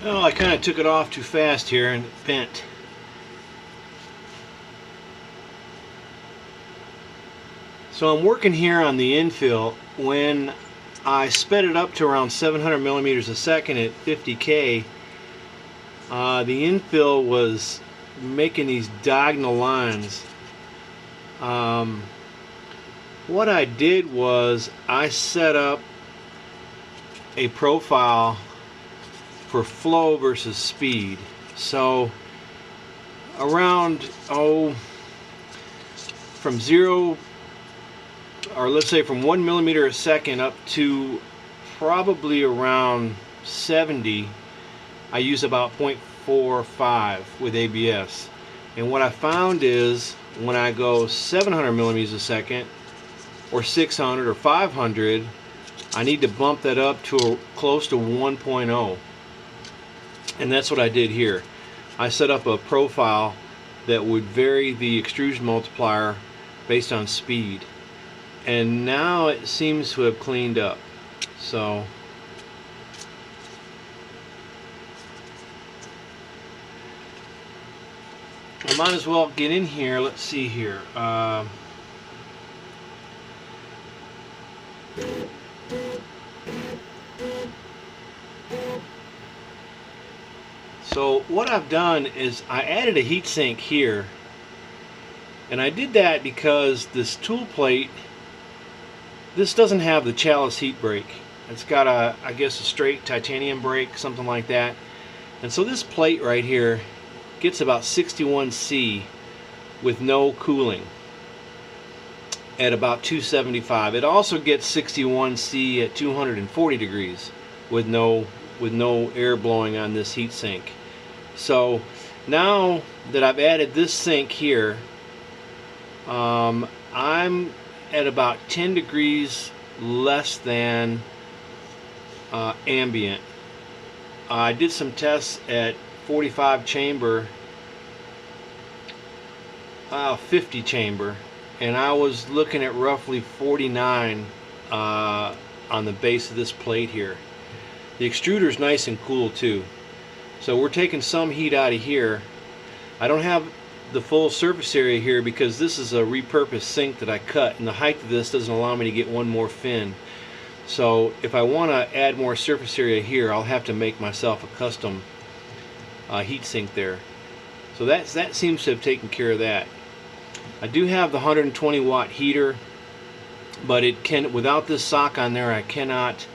Oh, I kind of took it off too fast here and it bent. So I'm working here on the infill. When I sped it up to around 700 millimeters a second at 50K, the infill was making these diagonal lines. What I did was I set up a profile for flow versus speed. So around from 0, or let's say from 1 millimeter a second up to probably around 70, I use about 0.45 with ABS. And what I found is when I go 700 millimeters a second or 600 or 500, I need to bump that up to close to 1.0. And that's what I did here. I set up a profile that would vary the extrusion multiplier based on speed. And now it seems to have cleaned up. So I might as well get in here. Let's see here. So what I've done is I added a heat sink here, and I did that because this tool plate, this doesn't have the chalice heat break. It's got a, I guess, a straight titanium break, something like that. And so this plate right here gets about 61C with no cooling at about 275. It also gets 61C at 240 degrees with no air blowing on this heat sink. So now that I've added this sink here, I'm at about 10 degrees less than ambient. I did some tests at 45 chamber, 50 chamber, and I was looking at roughly 49 on the base of this plate here. The extruder's nice and cool too. So we're taking some heat out of here. I don't have the full surface area here because this is a repurposed sink that I cut, and the height of this doesn't allow me to get one more fin. So if I want to add more surface area here, I'll have to make myself a custom heat sink there. So that seems to have taken care of that. I do have the 120 watt heater, but it can, without this sock on there, I cannot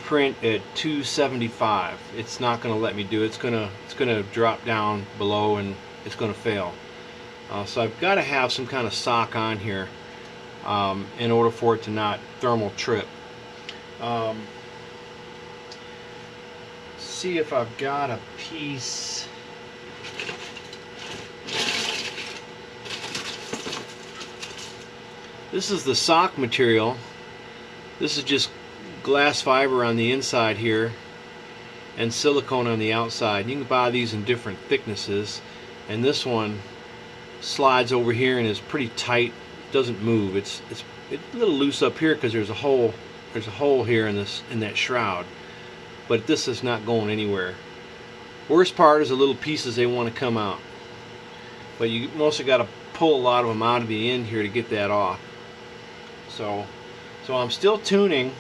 print at 275. It's not going to let me do it. It's gonna drop down below and it's going to fail. So I've got to have some kind of sock on here in order for it to not thermal trip. See if I've got a piece. This is the sock material. This is just glass fiber on the inside here and silicone on the outside. You can buy these in different thicknesses, and this one slides over here and is pretty tight, doesn't move. It's a little loose up here because there's a hole here in that shroud, but this is not going anywhere. Worst part is the little pieces, they want to come out, but you mostly got to pull a lot of them out of the end here to get that off. So I'm still tuning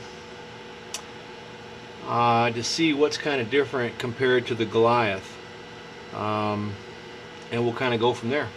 to see what's kind of different compared to the Goliath, and we'll kind of go from there.